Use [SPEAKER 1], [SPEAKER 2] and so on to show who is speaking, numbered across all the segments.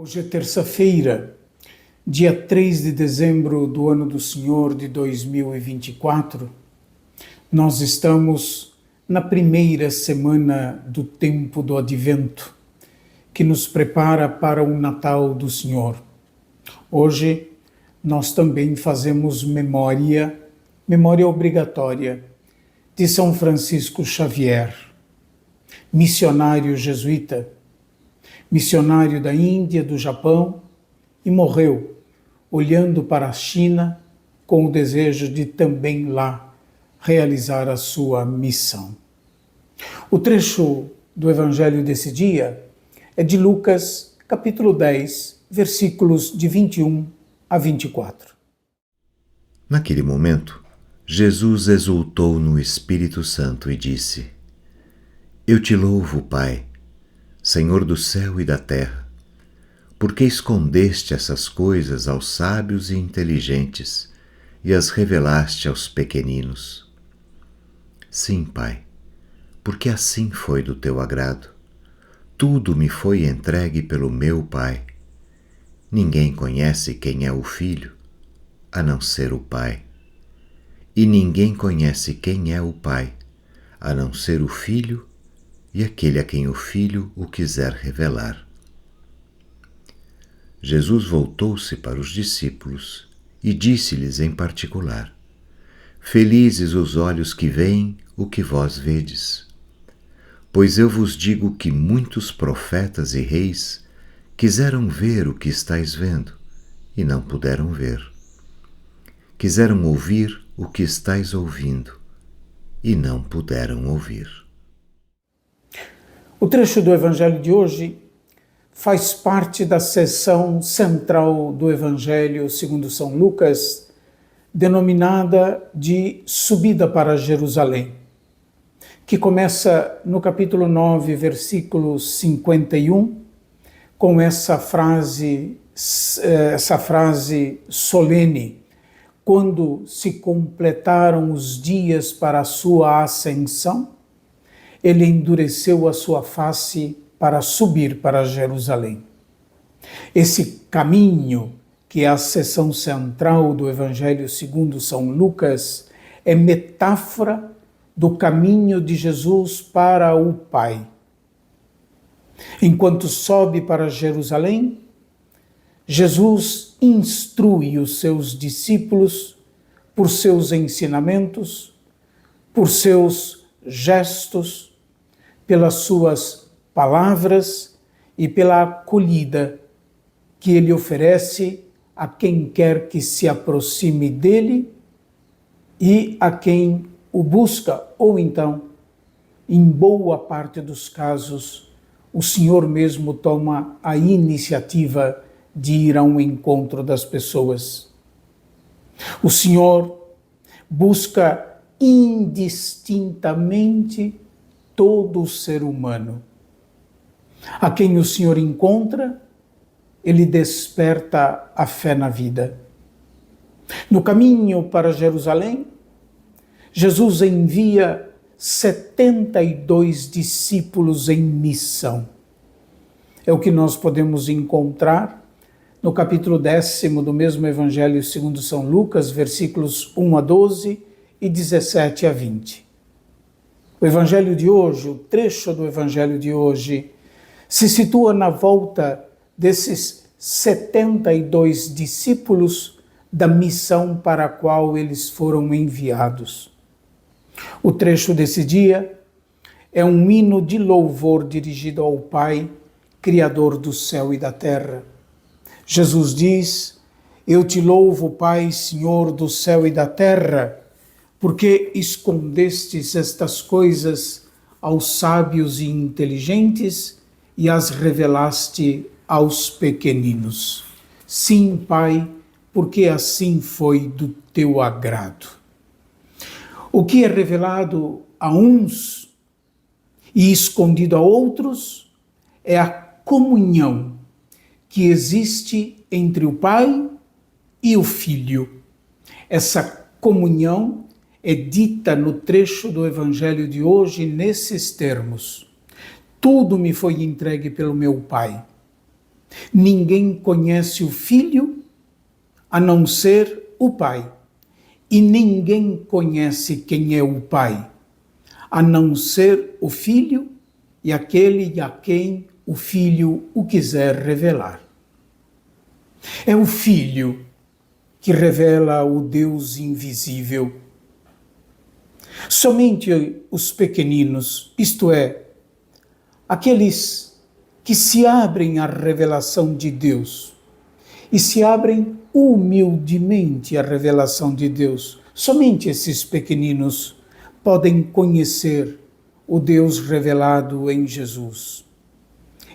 [SPEAKER 1] Hoje é terça-feira, dia 3 de dezembro do ano do Senhor de 2024. Nós estamos na primeira semana do tempo do Advento, que nos prepara para o Natal do Senhor. Hoje nós também fazemos memória obrigatória de São Francisco Xavier, missionário jesuíta, missionário da Índia, do Japão, e morreu olhando para a China com o desejo de também lá realizar a sua missão. O trecho do Evangelho desse dia é de Lucas, capítulo 10, versículos de 21 a 24.
[SPEAKER 2] Naquele momento, Jesus exultou no Espírito Santo e disse: Eu te louvo, Pai, Senhor do céu e da terra, porque escondeste essas coisas aos sábios e inteligentes e as revelaste aos pequeninos. Sim, Pai, porque assim foi do teu agrado. Tudo me foi entregue pelo meu Pai. Ninguém conhece quem é o Filho, a não ser o Pai. E ninguém conhece quem é o Pai, a não ser o Filho e aquele a quem o Filho o quiser revelar. Jesus voltou-se para os discípulos e disse-lhes em particular: Felizes os olhos que veem o que vós vedes. Pois eu vos digo que muitos profetas e reis quiseram ver o que estáis vendo e não puderam ver. Quiseram ouvir o que estáis ouvindo e não puderam ouvir.
[SPEAKER 1] O trecho do Evangelho de hoje faz parte da seção central do Evangelho segundo São Lucas, denominada de Subida para Jerusalém, que começa no capítulo 9, versículo 51, com essa frase solene: quando se completaram os dias para a sua ascensão, ele endureceu a sua face para subir para Jerusalém. Esse caminho, que é a seção central do Evangelho segundo São Lucas, é metáfora do caminho de Jesus para o Pai. Enquanto sobe para Jerusalém, Jesus instrui os seus discípulos por seus ensinamentos, por seus gestos, pelas suas palavras e pela acolhida que ele oferece a quem quer que se aproxime dele e a quem o busca, ou então, em boa parte dos casos, o Senhor mesmo toma a iniciativa de ir ao encontro das pessoas. O Senhor busca indistintamente todo o ser humano. A quem o Senhor encontra, ele desperta a fé na vida. No caminho para Jerusalém, Jesus envia 72 discípulos em missão. É o que nós podemos encontrar no capítulo 10º do mesmo Evangelho segundo São Lucas, versículos 1 a 12 e 17 a 20. O Evangelho de hoje, o trecho do Evangelho de hoje, se situa na volta desses 72 discípulos da missão para a qual eles foram enviados. O trecho desse dia é um hino de louvor dirigido ao Pai, Criador do céu e da terra. Jesus diz: Eu te louvo, Pai, Senhor do céu e da terra, porque escondestes estas coisas aos sábios e inteligentes e as revelaste aos pequeninos. Sim, Pai, porque assim foi do teu agrado. O que é revelado a uns e escondido a outros é a comunhão que existe entre o Pai e o Filho. Essa comunhão é dita no trecho do Evangelho de hoje nesses termos: tudo me foi entregue pelo meu Pai. Ninguém conhece o Filho a não ser o Pai. E ninguém conhece quem é o Pai, a não ser o Filho e aquele a quem o Filho o quiser revelar. É o Filho que revela o Deus invisível. Somente os pequeninos, isto é, aqueles que se abrem à revelação de Deus e se abrem humildemente à revelação de Deus, somente esses pequeninos podem conhecer o Deus revelado em Jesus.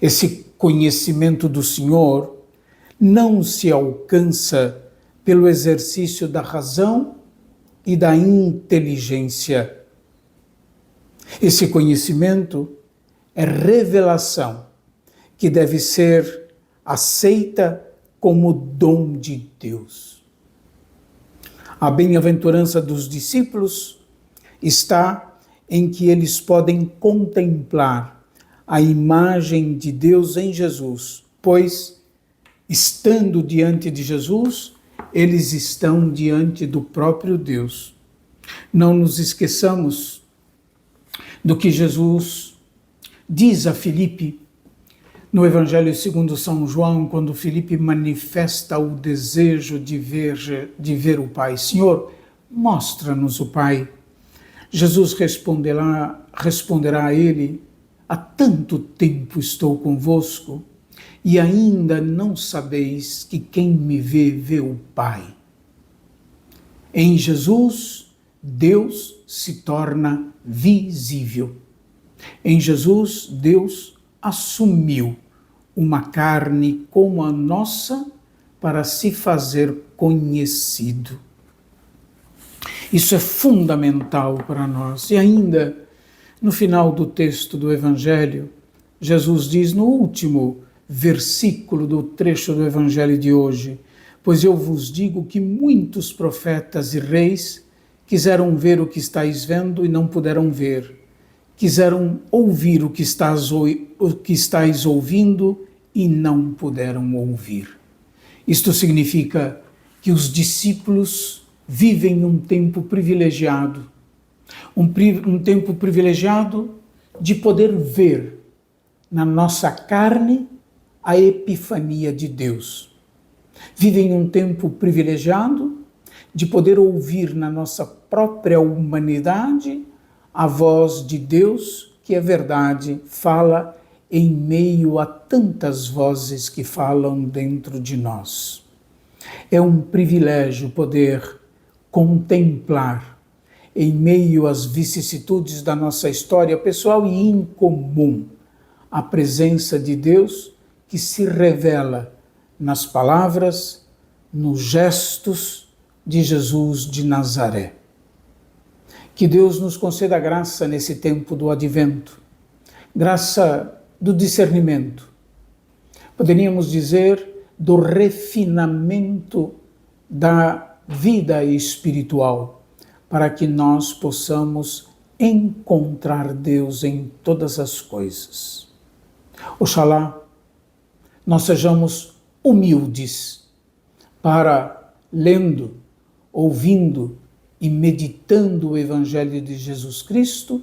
[SPEAKER 1] Esse conhecimento do Senhor não se alcança pelo exercício da razão e da inteligência. Esse conhecimento é revelação que deve ser aceita como dom de Deus. A bem-aventurança dos discípulos está em que eles podem contemplar a imagem de Deus em Jesus, pois, estando diante de Jesus, eles estão diante do próprio Deus. Não nos esqueçamos do que Jesus diz a Filipe no Evangelho segundo São João, quando Filipe manifesta o desejo de ver o Pai. Senhor, mostra-nos o Pai. Jesus responderá a ele: há tanto tempo estou convosco e ainda não sabeis que quem me vê, vê o Pai. Em Jesus, Deus se torna visível. Em Jesus, Deus assumiu uma carne como a nossa para se fazer conhecido. Isso é fundamental para nós. E ainda, no final do texto do Evangelho, Jesus diz no último versículo do trecho do Evangelho de hoje: pois eu vos digo que muitos profetas e reis quiseram ver o que estáis vendo e não puderam ver, quiseram ouvir o que estáis ouvindo e não puderam ouvir. Isto significa que os discípulos vivem um tempo privilegiado, um tempo privilegiado de poder ver na nossa carne a epifania de Deus. Vivem um tempo privilegiado de poder ouvir na nossa própria humanidade a voz de Deus, que é verdade, fala em meio a tantas vozes que falam dentro de nós. É um privilégio poder contemplar, em meio às vicissitudes da nossa história pessoal e incomum, a presença de Deus que se revela nas palavras, nos gestos de Jesus de Nazaré. Que Deus nos conceda graça nesse tempo do advento, graça do discernimento, poderíamos dizer do refinamento da vida espiritual, para que nós possamos encontrar Deus em todas as coisas. Oxalá nós sejamos humildes para, lendo, ouvindo e meditando o Evangelho de Jesus Cristo,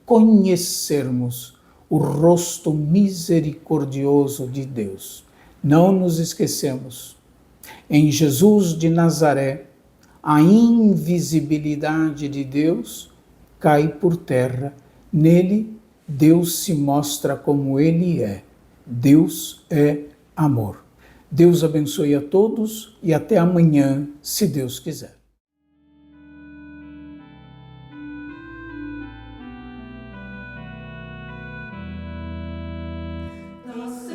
[SPEAKER 1] conhecermos o rosto misericordioso de Deus. Não nos esquecemos, em Jesus de Nazaré, a invisibilidade de Deus cai por terra. Nele, Deus se mostra como Ele é. Deus é amor. Deus abençoe a todos e até amanhã, se Deus quiser.
[SPEAKER 3] Nossa